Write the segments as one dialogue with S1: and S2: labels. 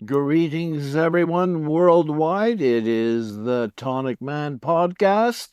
S1: Greetings, everyone worldwide. It is the TonicMan podcast.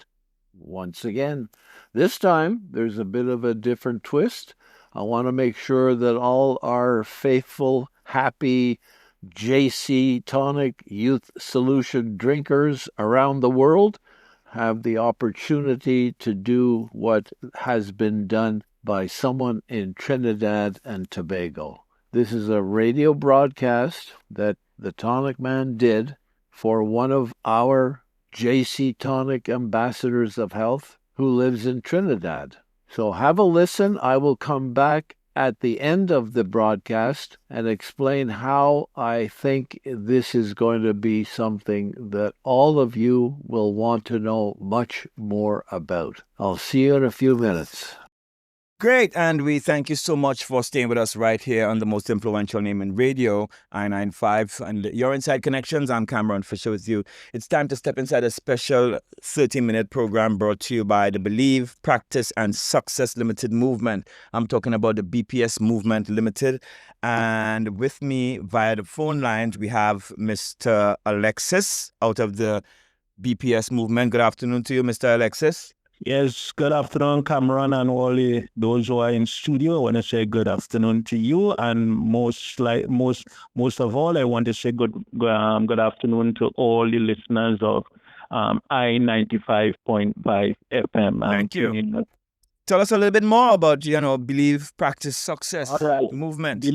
S1: Once again, this time there's a bit of a different twist. I want to make sure that all our faithful, happy JC Tonic Youth Solution drinkers around the world have the opportunity to do what has been done by someone in Trinidad and Tobago. This is a radio broadcast that the Tonic Man did for one of our JC Tonic ambassadors of health who lives in Trinidad. So have a listen. I will come back at the end of the broadcast and explain how I think this is going to be something that all of you will want to know much more about. I'll see you in a few minutes.
S2: Great, and we thank you so much for staying with us right here on the most influential name in radio, I-95, and your Inside Connections. I'm Cameron Fisher with you. It's time to step inside a special 30-minute program brought to you by the Believe, Practice, and Success Limited movement. I'm talking about the BPS Movement Limited, and with me via the phone lines, we have Mr. Alexis out of the BPS movement. Good afternoon to you, Mr. Alexis.
S3: Yes, good afternoon, Cameron, and all those who are in studio. I want to say good afternoon to you, and most of all, I want to say good afternoon to all the listeners of I-95.5 FM.
S2: Thank you. Tell us a little bit more about Believe, Practice, Success movement.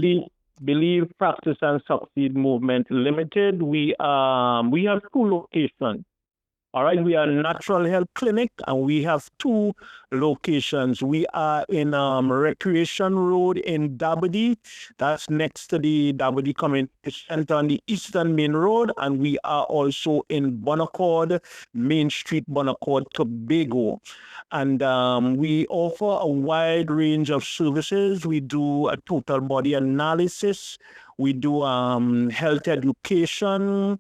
S3: Believe, Practice, and Succeed Movement Limited. We have two locations. All right, we are a natural health clinic, and we have two locations. We are in Recreation Road in Dabadi. That's next to the Dabadi Community Center on the Eastern Main Road. And we are also in Bonaccord, Main Street, Bonaccord, Tobago. And we offer a wide range of services. We do a total body analysis. We do health education.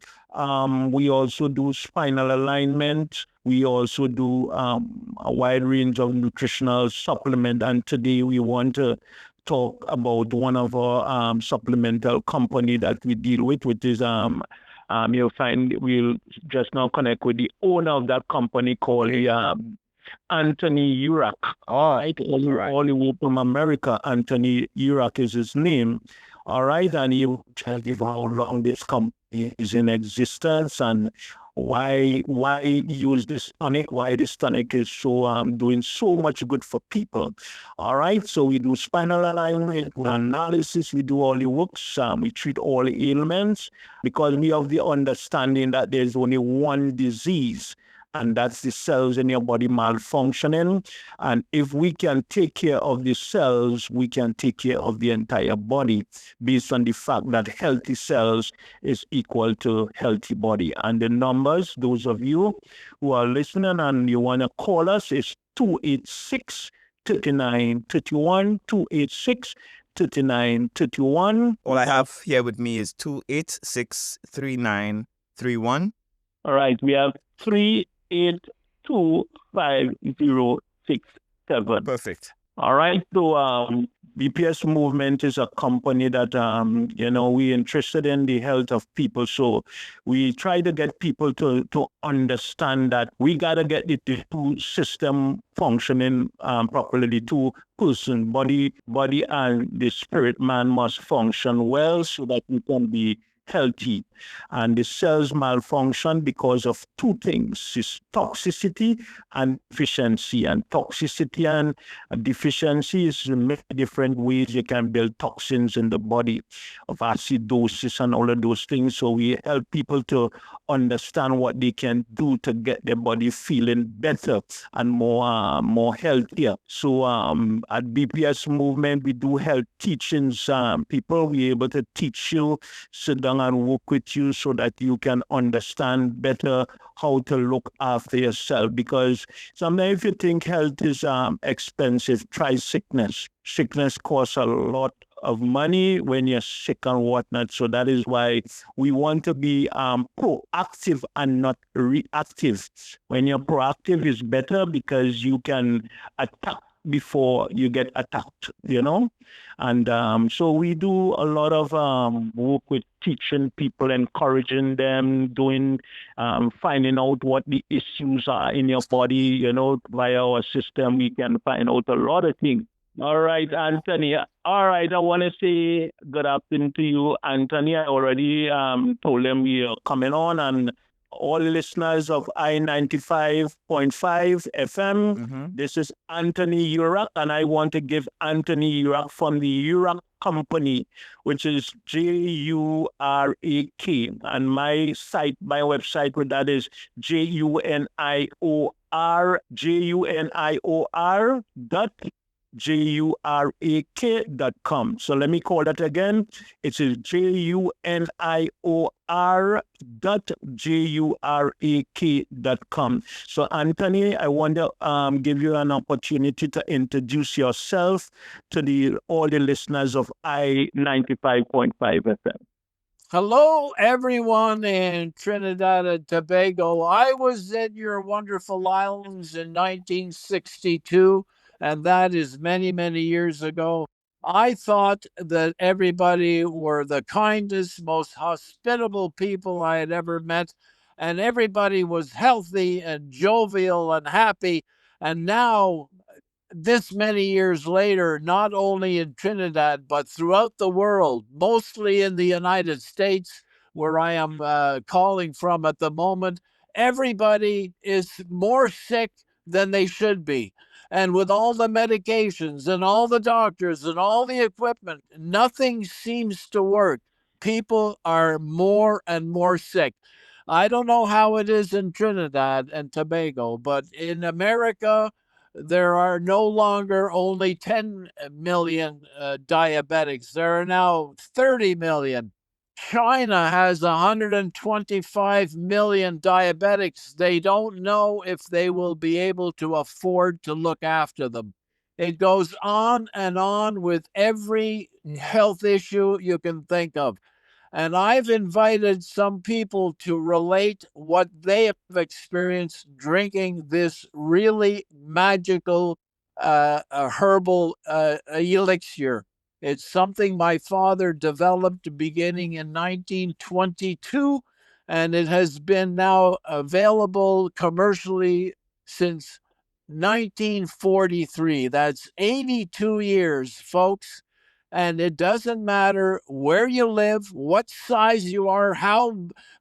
S3: We also do spinal alignment. We also do a wide range of nutritional supplement. And today we want to talk about one of our supplemental company that we deal with, which is you'll find we'll just now connect with the owner of that company called Anthony Jurak. All right. All the way from America. Anthony Jurak is his name. All right, and he will tell you how long this company is in existence and why use this tonic, why this tonic is so doing so much good for people. All right, so we do spinal alignment, analysis, we do all the works, we treat all the ailments because we have the understanding that there's only one disease, and that's the cells in your body malfunctioning. And if we can take care of the cells, we can take care of the entire body based on the fact that healthy cells is equal to healthy body. And the numbers, those of you who are listening and you want to call us, is 286-3931, 286-3931.
S2: All I have here with me is 286-3931.
S3: All right, we have 3825067.
S2: Perfect.
S3: All right. So BPS Movement is a company that we're interested in the health of people. So we try to get people to understand that we gotta get the two system functioning properly. The two person, body and the spirit man must function well so that we can be healthy. And the cells malfunction because of two things: is toxicity and deficiency. And toxicity and deficiency is many different ways you can build toxins in the body, of acidosis and all of those things. So we help people to understand what they can do to get their body feeling better and more healthier. So at BPS Movement, we do health teachings. People, we're able to teach you, sit down and work with you so that you can understand better how to look after yourself. Because sometimes if you think health is expensive, try sickness. Sickness costs a lot of money when you're sick and whatnot. So that is why we want to be proactive and not reactive. When you're proactive is better because you can attack before you get attacked, And so we do a lot of work with teaching people, encouraging them, finding out what the issues are in your body, via our system. We can find out a lot of things. All right, Anthony. All right, I want to say good afternoon to you, Anthony. I already told them we are coming on, and all listeners of I-95.5 FM. This is Anthony Jurak, and I want to give Anthony Jurak from the Jurak Company, which is Jurak. And my website with that is JUNIOR.JURAK.com. So let me call that again. It is JUNIOR.JURAK.com. So Anthony, I want to give you an opportunity to introduce yourself to all the listeners of I-95.5 FM.
S1: Hello, everyone in Trinidad and Tobago. I was in your wonderful islands in 1962, and that is many, many years ago. I thought that everybody were the kindest, most hospitable people I had ever met, and everybody was healthy and jovial and happy. And now, this many years later, not only in Trinidad, but throughout the world, mostly in the United States, where I am calling from at the moment, everybody is more sick than they should be. And with all the medications and all the doctors and all the equipment, nothing seems to work. People are more and more sick. I don't know how it is in Trinidad and Tobago, but in America, there are no longer only 10 million diabetics. There are now 30 million. China has 125 million diabetics. They don't know if they will be able to afford to look after them. It goes on and on with every health issue you can think of. And I've invited some people to relate what they have experienced drinking this really magical herbal elixir. It's something my father developed beginning in 1922, and it has been now available commercially since 1943. That's 82 years, folks. And it doesn't matter where you live, what size you are,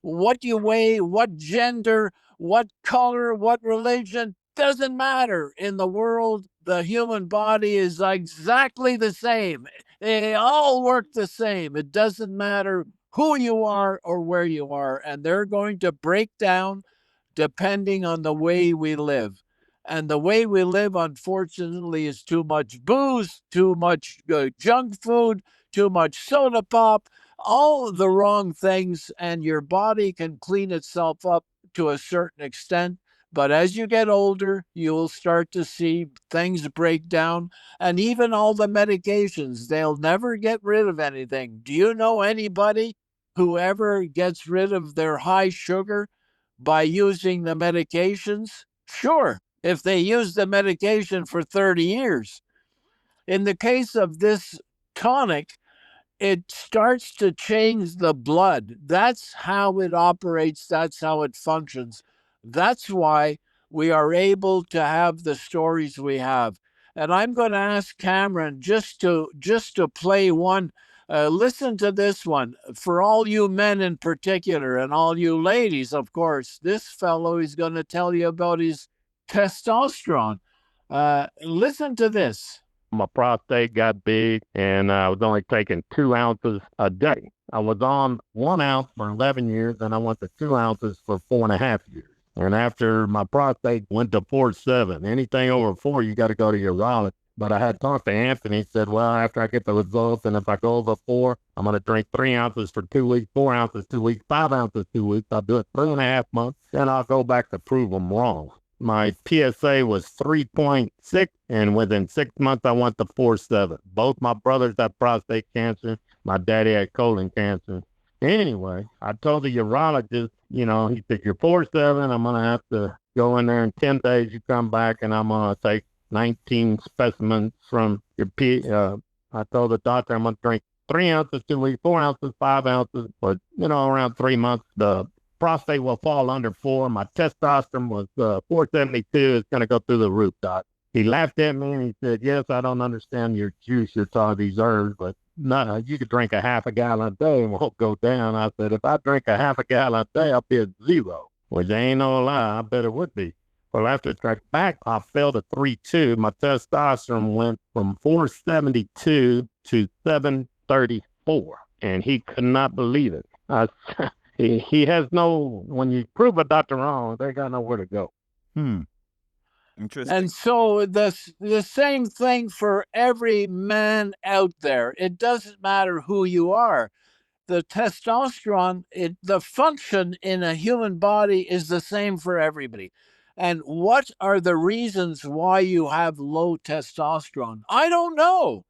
S1: what you weigh, what gender, what color, what religion, doesn't matter. In the world, the human body is exactly the same. They all work the same. It doesn't matter who you are or where you are. And they're going to break down depending on the way we live. And the way we live, unfortunately, is too much booze, too much junk food, too much soda pop, all the wrong things. And your body can clean itself up to a certain extent. But as you get older, you'll start to see things break down. And even all the medications, they'll never get rid of anything. Do you know anybody who ever gets rid of their high sugar by using the medications? Sure, if they use the medication for 30 years. In the case of this tonic, it starts to change the blood. That's how it operates. That's how it functions. That's why we are able to have the stories we have. And I'm going to ask Cameron just to play one. Listen to this one. For all you men in particular, and all you ladies, of course, this fellow is going to tell you about his testosterone. Listen to this.
S4: My prostate got big, and I was only taking 2 ounces a day. I was on 1 ounce for 11 years, and I went to 2 ounces for 4.5 years. And after my prostate went to 4.7, anything over 4, you got to go to your urologist. But I had talked to Anthony. He said, well, after I get the results, and if I go over 4, I'm going to drink 3 ounces for 2 weeks, 4 ounces 2 weeks, 5 ounces 2 weeks. I'll do it 3.5 months. Then I'll go back to prove them wrong. My PSA was 3.6, and within 6 months, I went to 4.7. Both my brothers had prostate cancer. My daddy had colon cancer. Anyway, I told the urologist, he said, you're 4.7. I'm going to have to go in there in 10 days. You come back, and I'm going to take 19 specimens from your pee. I told the doctor I'm going to drink 3 ounces 2 weeks, 4 ounces, 5 ounces, but, around 3 months, the prostate will fall under 4. My testosterone was 472. It's going to go through the roof, doc. He laughed at me and he said, yes, I don't understand your juice, your all these herbs, but no, you could drink a half a gallon a day and won't go down. I said, if I drink a half a gallon a day, I'll be at 0, which ain't no lie. I bet it would be. Well, after I got back, I fell to 3.2. My testosterone went from 472 to 734, and he could not believe it. He has no, when you prove a doctor wrong, they got nowhere to go.
S2: Interesting.
S1: And so the same thing for every man out there. It doesn't matter who you are. The testosterone, the function in a human body is the same for everybody. And what are the reasons why you have low testosterone? I don't know.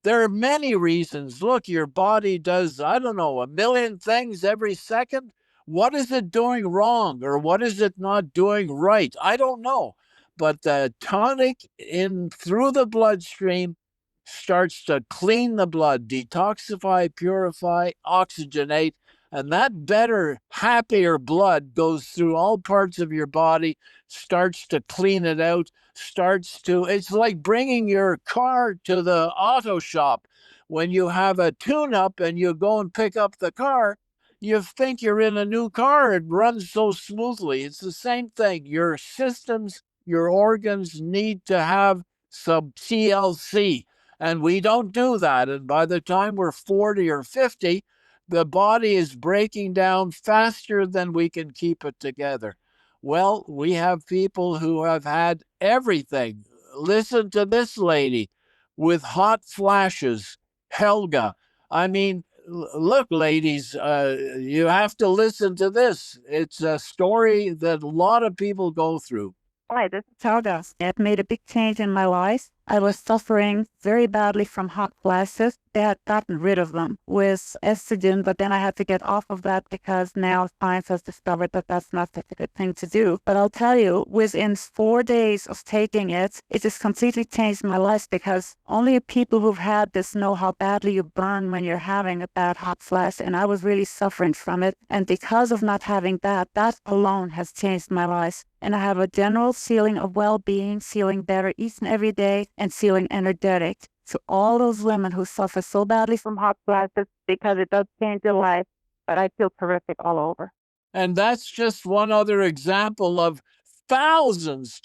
S1: There are many reasons. Look, your body does, I don't know, 1 million things every second. What is it doing wrong, or what is it not doing right? I don't know. But the tonic in through the bloodstream starts to clean the blood, detoxify, purify, oxygenate, and that better, happier blood goes through all parts of your body, starts to clean it out, it's like bringing your car to the auto shop. When you have a tune-up and you go and pick up the car, you think you're in a new car. It runs so smoothly. It's the same thing. Your systems, your organs need to have some TLC, and we don't do that. And by the time we're 40 or 50, the body is breaking down faster than we can keep it together. Well, we have people who have had everything. Listen to this lady with hot flashes, Helga. I mean, look, ladies, you have to listen to this. It's a story that a lot of people go through.
S5: Hi, this is Helga. It made a big change in my life. I was suffering very badly from hot flashes. They had gotten rid of them with estrogen, but then I had to get off of that because now science has discovered that that's not such a good thing to do. But I'll tell you, within 4 days of taking it, it just completely changed my life because only people who've had this know how badly you burn when you're having a bad hot flash, and I was really suffering from it. And because of not having that alone has changed my life. And I have a general feeling of well-being, feeling better each and every day, and feeling energetic. To all those women who suffer so badly from hot flashes, because it does change your life, but I feel terrific all over.
S1: And that's just one other example of thousands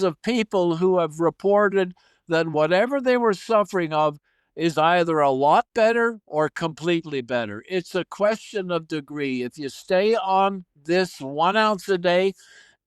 S1: of people who have reported that whatever they were suffering of is either a lot better or completely better. It's a question of degree. If you stay on this 1 ounce a day,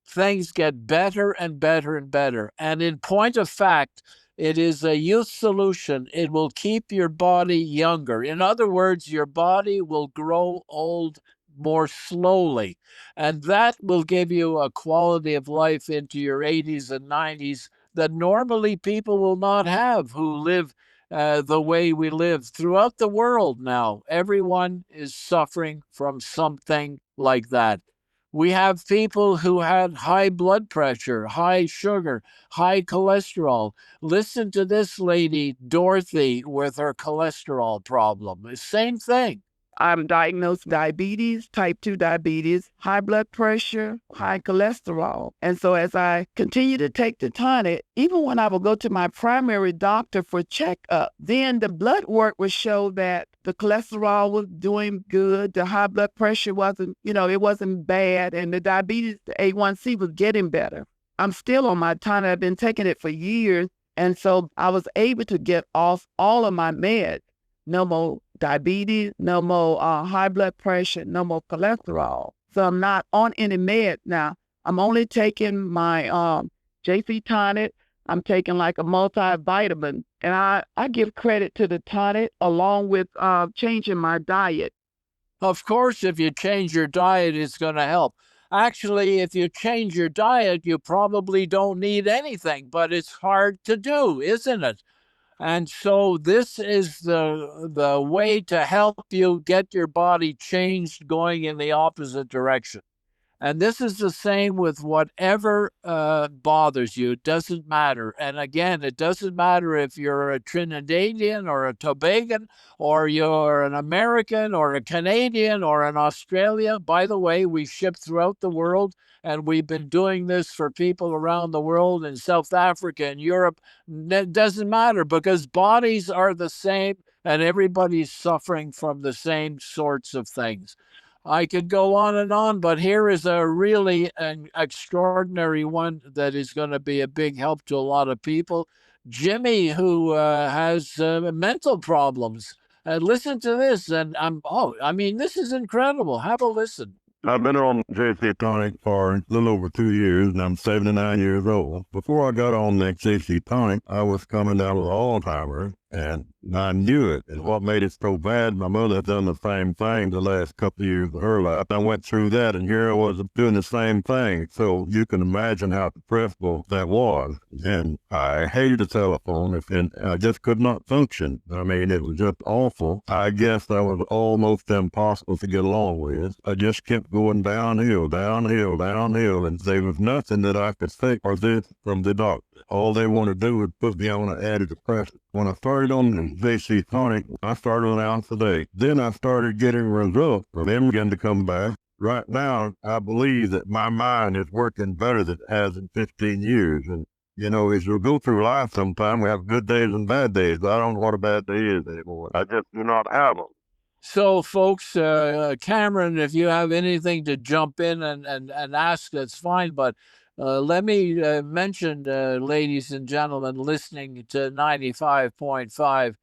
S1: things get better and better and better. And in point of fact, it is a youth solution. It will keep your body younger. In other words, your body will grow old more slowly. And that will give you a quality of life into your 80s and 90s that normally people will not have who live the way we live throughout the world now. Everyone is suffering from something like that. We have people who had high blood pressure, high sugar, high cholesterol. Listen to this lady, Dorothy, with her cholesterol problem. The same thing.
S6: I'm diagnosed with diabetes, type 2 diabetes, high blood pressure, high cholesterol. And so as I continue to take the tonic, even when I would go to my primary doctor for checkup, then the blood work would show that the cholesterol was doing good, the high blood pressure wasn't, it wasn't bad, and the diabetes, the A1C was getting better. I'm still on my tonic. I've been taking it for years. And so I was able to get off all of my meds. No more diabetes, no more high blood pressure, no more cholesterol. So I'm not on any med now. I'm only taking my JC Tonic. I'm taking like a multivitamin. And I give credit to the tonic along with changing my diet.
S1: Of course, if you change your diet, it's going to help. Actually, if you change your diet, you probably don't need anything, but it's hard to do, isn't it? And so this is the way to help you get your body changed going in the opposite direction. And this is the same with whatever bothers you. It doesn't matter. And again, it doesn't matter if you're a Trinidadian or a Tobagan, or you're an American or a Canadian or an Australia. By the way, we ship throughout the world, and we've been doing this for people around the world in South Africa and Europe. It doesn't matter, because bodies are the same and everybody's suffering from the same sorts of things. I could go on, but here is a really an extraordinary one that is going to be a big help to a lot of people. Jimmy, who has mental problems. Listen to this, and this is incredible. Have a listen.
S7: I've been on JC Tonic for a little over 2 years, and I'm 79 years old. Before I got on that JC Tonic, I was coming down with Alzheimer's, and I knew it. And what made it so bad, my mother had done the same thing the last couple of years of her life. I went through that, and here I was doing the same thing. So you can imagine how depressive that was. And I hated the telephone, and I just could not function. I mean, it was just awful. I guess I was almost impossible to get along with. I just kept going downhill, and there was nothing that I could take for this from the doctor. All they want to do is put me on an antidepressant. When I started on the JC Tonic, I started an ounce a day. Then I started getting results from them began to come back. Right now, I believe that my mind is working better than it has in 15 years. And, you know, as you go through life sometimes, we have good days and bad days. I don't know what a bad day is anymore. I just do not have them.
S1: So, folks, Cameron, if you have anything to jump in and ask, that's fine. But let me mention, ladies and gentlemen, listening to 95.5,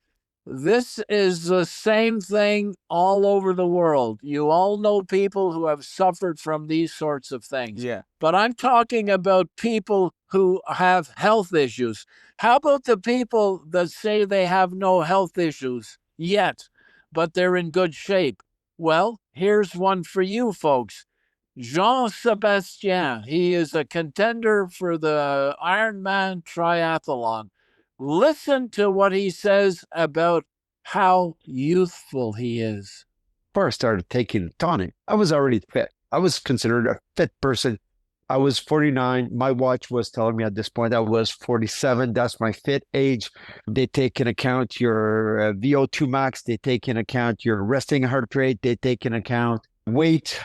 S1: this is the same thing all over the world. You all know people who have suffered from these sorts of things.
S2: Yeah.
S1: But I'm talking about people who have health issues. How about the people that say they have no health issues yet, but they're in good shape? Well, here's one for you folks. Jean-Sebastien, he is a contender for the Ironman triathlon. Listen to what he says about how youthful he is.
S8: Before I started taking tonic, I was already fit. I was considered a fit person. I was 49. My watch was telling me at this point I was 47. That's my fit age. They take into account your VO2 max. They take into account your resting heart rate. They take into account weight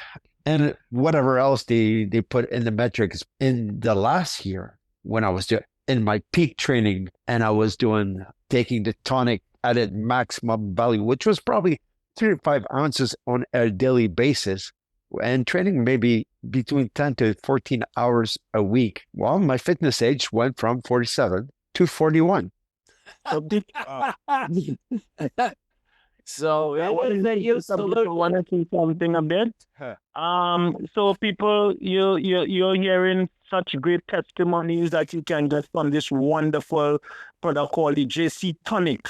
S8: and whatever else they put in the metrics. In the last year, when I was in my peak training and I was taking the tonic at its maximum value, which was probably 3 to 5 ounces on a daily basis, and training maybe between 10 to 14 hours a week. Well, my fitness age went from 47 to 41.
S3: So what is that you want to say something a bit? So people, you're hearing such great testimonies that you can get from this wonderful product called the JC Tonic.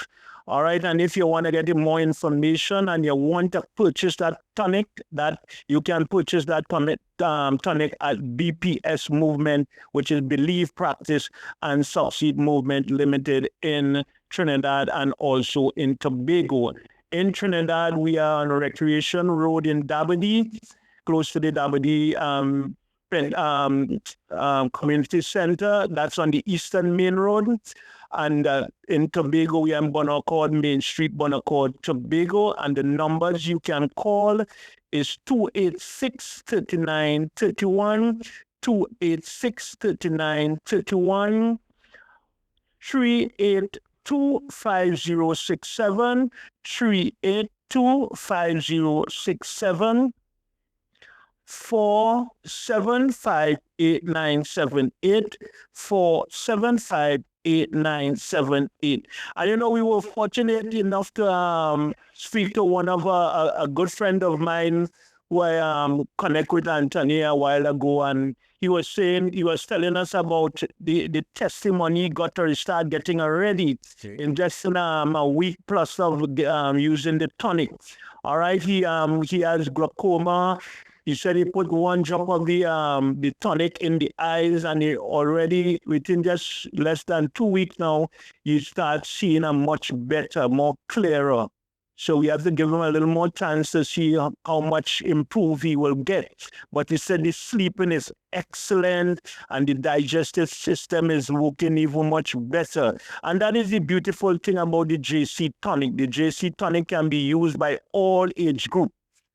S3: All right, and if you want to get more information and you want to purchase that tonic, that you can purchase that tonic at BPS Movement, which is Believe, Practice, and Succeed Movement Limited in Trinidad and also in Tobago. In Trinidad, we are on Recreation Road in Dabadee, close to the Dabadee Community Center. That's on the Eastern Main Road. And in Tobago, we are in Bonaccord, Main Street, Bonaccord, Tobago. And the numbers you can call is 286-3931, 286-3931, 382-5067, 382-5067, 475-8978, 475-8978. And you know, we were fortunate enough to speak to one of a good friend of mine who I connect with Anthony a while ago, and he was telling us about the testimony he got to start getting already in just a week plus of using the tonic. All right, he has glaucoma. He said he put one drop of the tonic in the eyes, and he already, within just less than 2 weeks now, you start seeing a much better, more clearer. So we have to give him a little more chance to see how much improve he will get. But he said the sleeping is excellent and the digestive system is working even much better. And that is the beautiful thing about the JC Tonic. The JC Tonic can be used by all age group.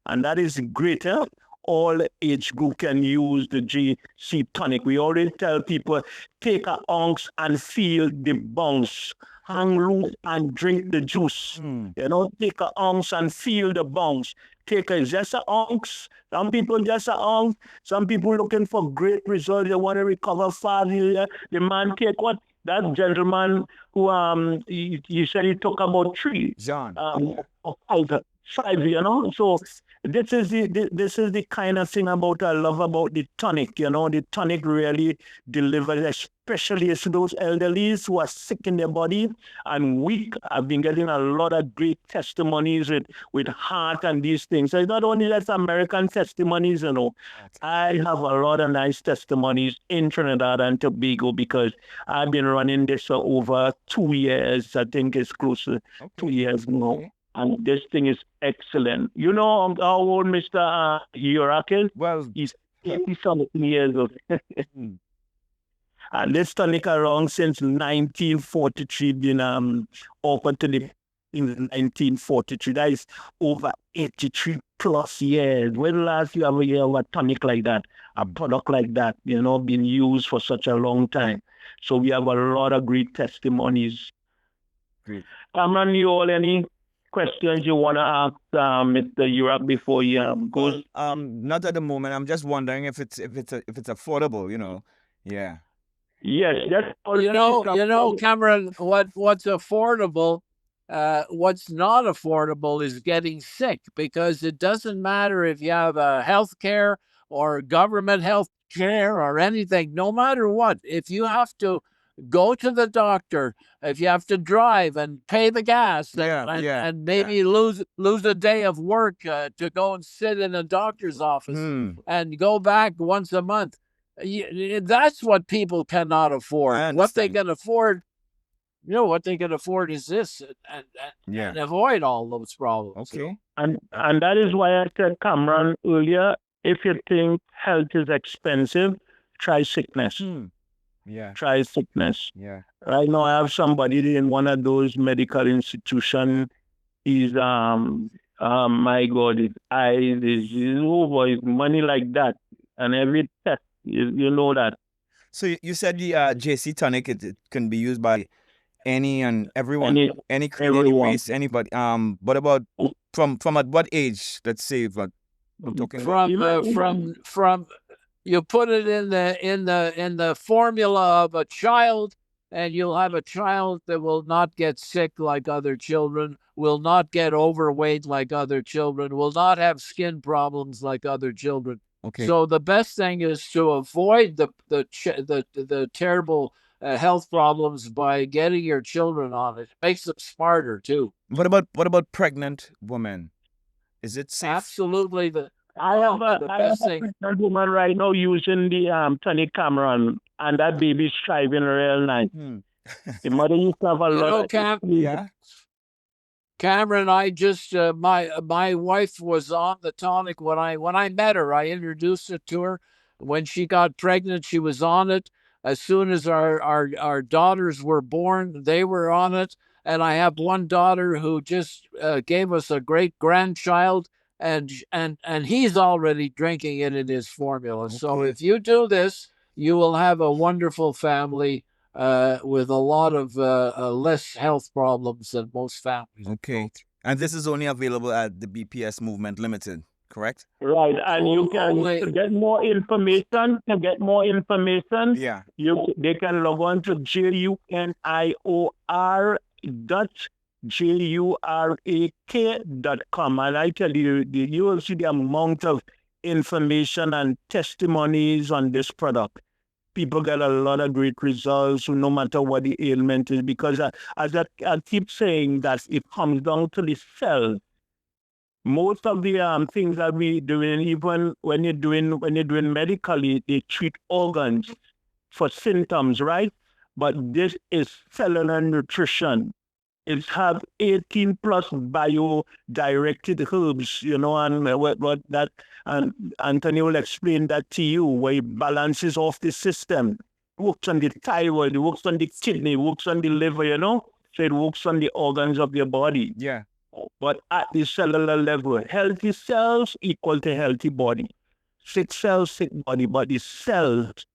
S3: And that is great. Huh? All age group can use the JC Tonic. We already tell people, take an ounce and feel the bounce. Hang loose and drink the juice. Take an ounce and feel the bounce. Take just an ounce. Some people just an ounce. Some people looking for great results. They want to recover fast. The man take what? That gentleman who you said he took about 3.
S2: John.
S3: Or 5. So this is the kind of thing I love about the tonic. The tonic really delivers, especially to those elderlies who are sick in their body and weak. I've been getting a lot of great testimonies with heart and these things. So it's not only that American testimonies, I have a lot of nice testimonies in Trinidad and Tobago because I've been running this for over 2 years. I think it's close to 2 years now. Okay. And this thing is excellent. You know how old Mr. Jurak is?
S2: Well,
S3: he's 80-something years old. And this tonic around since 1943, been opened to the in 1943. That is over 83 plus years. When last you ever hear of a tonic like that, a product like that, been used for such a long time. So we have a lot of great testimonies.
S2: Great.
S3: Cameron, you all any questions you want to ask Mr. Jurak before he goes?
S2: Not at the moment. I'm just wondering if it's affordable. Yeah.
S3: Yes, that's all.
S1: You know, Cameron, what's affordable, what's not affordable is getting sick, because it doesn't matter if you have health care or government health care or anything, no matter what. If you have to go to the doctor, if you have to drive and pay the gas and maybe lose a day of work to go and sit in a doctor's office and go back once a month, that's what people cannot afford. What they can afford, what they can afford is this, and avoid all those problems.
S2: Okay.
S3: And that is why I said, Cameron, earlier, if you think health is expensive, try sickness.
S2: Yeah.
S3: Try sickness.
S2: Yeah.
S3: Right now, I have somebody in one of those medical institutions. He's my God, his eyes, his money like that, and every test, you know that.
S2: So you said the JC Tonic, it can be used by any and everyone, any race, anybody. But about from at what age? Let's say, but I'm talking
S1: from. You put it in the formula of a child, and you'll have a child that will not get sick like other children, will not get overweight like other children, will not have skin problems like other children.
S2: Okay.
S1: So the best thing is to avoid the terrible health problems by getting your children on it. It makes them smarter too.
S2: What about pregnant women? Is it safe?
S1: Absolutely.
S3: I have a pregnant woman right now using the Tonic Cameron, and that baby's thriving real nice. The mother used to have a lot of
S1: Cameron, I just my wife was on the tonic when I met her. I introduced it to her. When she got pregnant, she was on it. As soon as our daughters were born, they were on it. And I have one daughter who just gave us a great grandchild. And he's already drinking it in his formula. Okay. So if you do this, you will have a wonderful family with a lot of less health problems than most families.
S2: Okay. And this is only available at the BPS Movement Limited, correct?
S3: Right. And you can get more information.
S2: Yeah.
S3: They can log on to JUNIOR.JURAK.com, and I tell you, you will see the amount of information and testimonies on this product. People get a lot of great results, no matter what the ailment is, because as I keep saying, that it comes down to the cell. Most of the things that we doing, even when you're doing medically, they treat organs for symptoms, right? But this is cellular nutrition. It have 18 plus bio-directed herbs, and what that, and Anthony will explain that to you, where it balances off the system. Works on the thyroid, it works on the kidney, it works on the liver, so it works on the organs of your body.
S2: Yeah.
S3: But at the cellular level, healthy cells equal to healthy body. Sick cells, sick body, but the cells,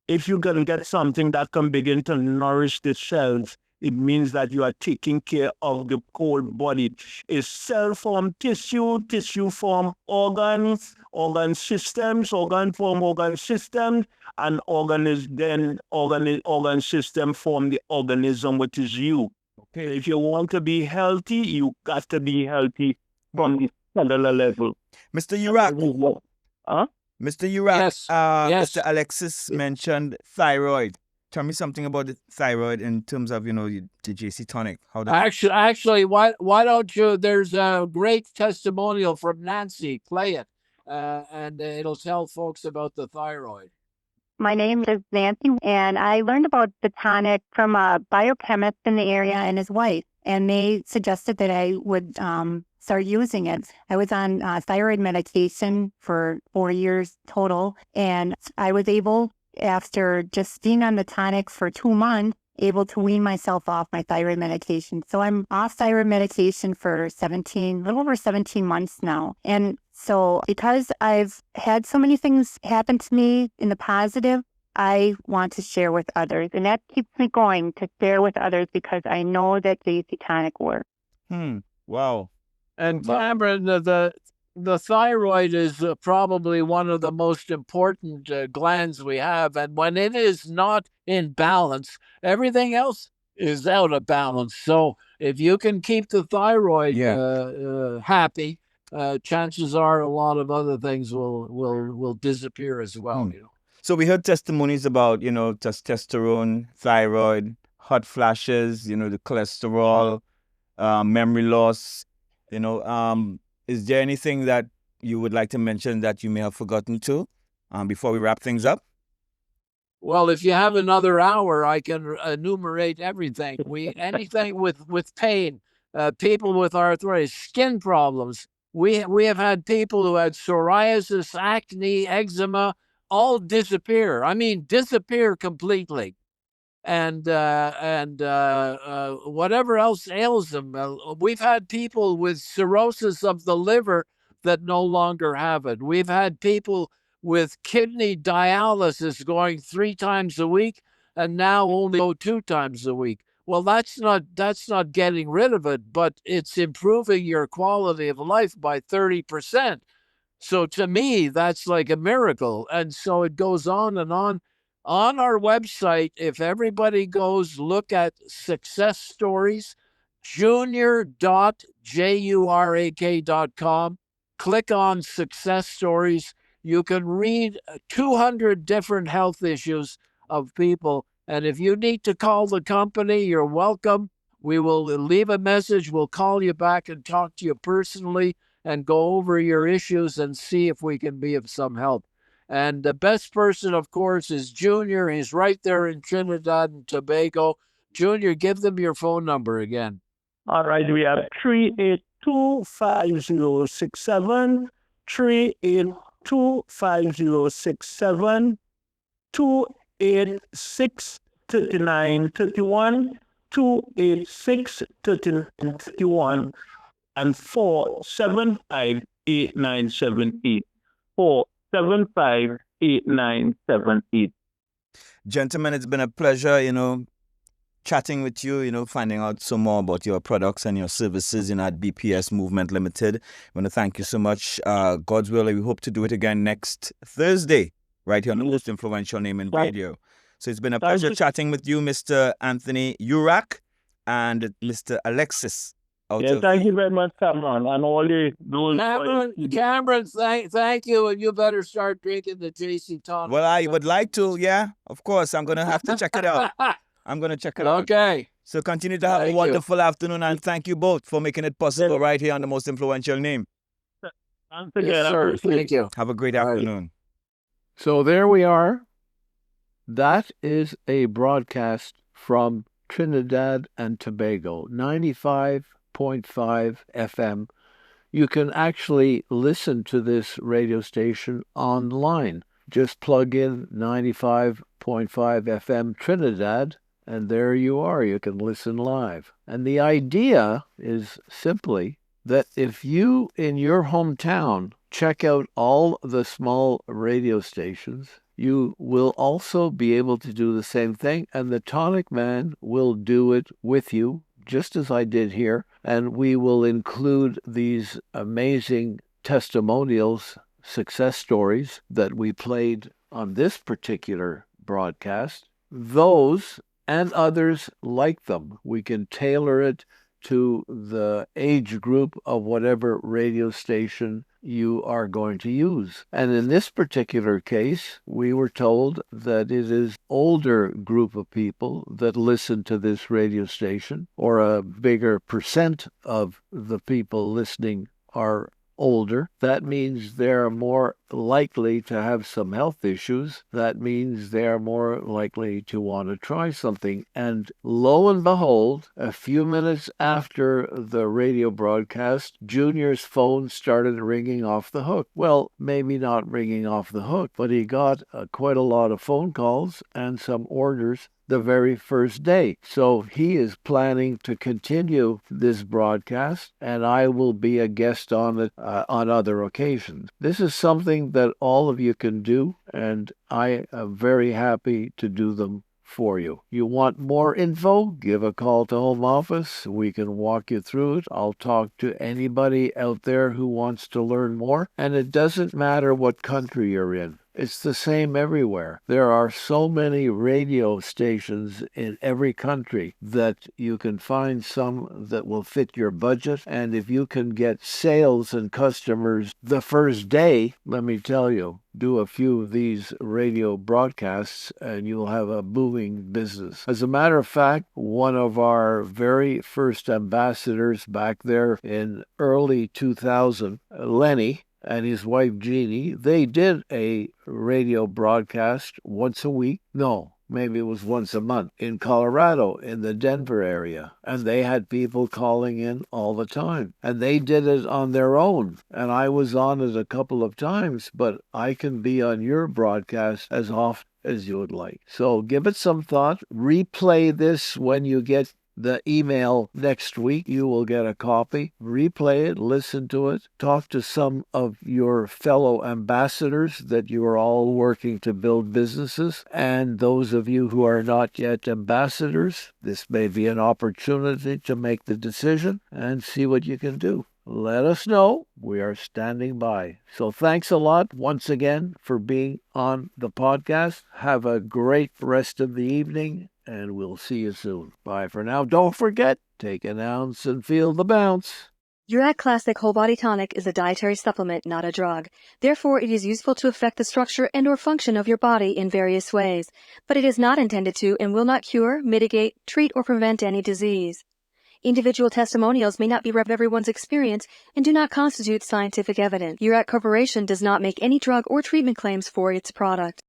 S3: if you can get something that can begin to nourish the cells, it means that you are taking care of the whole body. It's cell form tissue, tissue form organs, organ systems, organ form organ systems, and organ system form the organism, which is you. Okay. If you want to be healthy, you got to be healthy from the cellular level.
S2: Mr. Jurak.
S3: Huh?
S2: Mr. Jurak,
S1: Yes. Yes.
S2: Mr. Alexis mentioned thyroid. Tell me something about the thyroid in terms of, the JC Tonic. How that...
S1: Actually, why don't you? There's a great testimonial from Nancy. Play it, and it'll tell folks about the thyroid.
S9: My name is Nancy, and I learned about the tonic from a biochemist in the area and his wife, and they suggested that I would start using it. I was on thyroid medication for 4 years total, and I was able, after just being on the tonic for 2 months, able to wean myself off my thyroid medication. So I'm off thyroid medication for a little over 17 months now. And so because I've had so many things happen to me in the positive, I want to share with others. And that keeps me going to share with others because I know that JC Tonic works.
S2: Wow.
S1: And Cameron, the thyroid is probably one of the most important glands we have. And when it is not in balance, everything else is out of balance. So if you can keep the thyroid happy, chances are a lot of other things will disappear as well.
S2: So we heard testimonies about, testosterone, thyroid, hot flashes, the cholesterol, memory loss, is there anything that you would like to mention that you may have forgotten to before we wrap things up?
S1: Well, if you have another hour, I can enumerate everything. Anything with pain, people with arthritis, skin problems. We have had people who had psoriasis, acne, eczema, all disappear. I mean, disappear completely. And whatever else ails them. We've had people with cirrhosis of the liver that no longer have it. We've had people with kidney dialysis going 3 times a week and now only go 2 times a week. Well, that's not getting rid of it, but it's improving your quality of life by 30%. So to me, that's like a miracle. And so it goes on and on. On our website, if everybody goes look at success stories, junior.jurak.com, click on success stories. You can read 200 different health issues of people. And if you need to call the company, you're welcome. We will leave a message. We'll call you back and talk to you personally and go over your issues and see if we can be of some help. And the best person, of course, is Junior. He's right there in Trinidad and Tobago. Junior, give them your phone number again.
S3: All right, we have 382-5067, 382-5067, 286-3931, 286-3931, and 475-8978. 475-8978.
S2: Gentlemen, it's been a pleasure, chatting with you, finding out some more about your products and your services at BPS Movement Limited. I want to thank you so much. God's will, we hope to do it again next Thursday, right here on the most influential name in radio. So it's been a pleasure chatting with you, Mr. Anthony Jurak and Mr. Alexis.
S3: Thank you very much, Cameron, and all those.
S1: Cameron, thank you, and you better start drinking the JC Tonic.
S2: Well, I would like to, of course. I'm going to have to check it out. I'm going to check it out.
S1: Okay.
S2: So continue to have a wonderful afternoon, and thank you both for making it possible right here on the most influential name.
S1: Yes, sir. Thank you.
S2: Have a great afternoon.
S1: So there we are. That is a broadcast from Trinidad and Tobago, 95.5 FM. You can actually listen to this radio station online. Just plug in 95.5 FM Trinidad, and there you are. You can listen live. And the idea is simply that if you, in your hometown, check out all the small radio stations, you will also be able to do the same thing, and the Tonic Man will do it with you, just as I did here, and we will include these amazing testimonials, success stories that we played on this particular broadcast. Those and others like them. We can tailor it to the age group of whatever radio station you are going to use. And in this particular case, we were told that it is older group of people that listen to this radio station, or a bigger percent of the people listening are older. That means they're more likely to have some health issues. That means they're more likely to want to try something. And lo and behold, a few minutes after the radio broadcast, Junior's phone started ringing off the hook. Well, maybe not ringing off the hook, but he got quite a lot of phone calls and some orders the very first day. So he is planning to continue this broadcast, and I will be a guest on it on other occasions. This is something that all of you can do, and I am very happy to do them for you. You want more info? Give a call to Home Office. We can walk you through it. I'll talk to anybody out there who wants to learn more, and it doesn't matter what country you're in. It's the same everywhere. There are so many radio stations in every country that you can find some that will fit your budget. And if you can get sales and customers the first day, let me tell you, do a few of these radio broadcasts and you'll have a booming business. As a matter of fact, one of our very first ambassadors back there in early 2000, Lenny, and his wife Jeannie, they did a radio broadcast once a week. No, maybe it was once a month in Colorado, in the Denver area. And they had people calling in all the time. And they did it on their own. And I was on it a couple of times, but I can be on your broadcast as often as you would like. So give it some thought. Replay this when you get the email next week. You will get a copy. Replay it, listen to it, talk to some of your fellow ambassadors that you are all working to build businesses. And those of you who are not yet ambassadors, this may be an opportunity to make the decision and see what you can do. Let us know. We are standing by. So thanks a lot once again for being on the podcast. Have a great rest of the evening, and we'll see you soon. Bye for now. Don't forget, take an ounce and feel the bounce.
S10: Jurak Classic Whole Body Tonic is a dietary supplement, not a drug. Therefore, it is useful to affect the structure and or function of your body in various ways. But it is not intended to and will not cure, mitigate, treat, or prevent any disease. Individual testimonials may not be rep everyone's experience and do not constitute scientific evidence. Jurak Corporation does not make any drug or treatment claims for its product.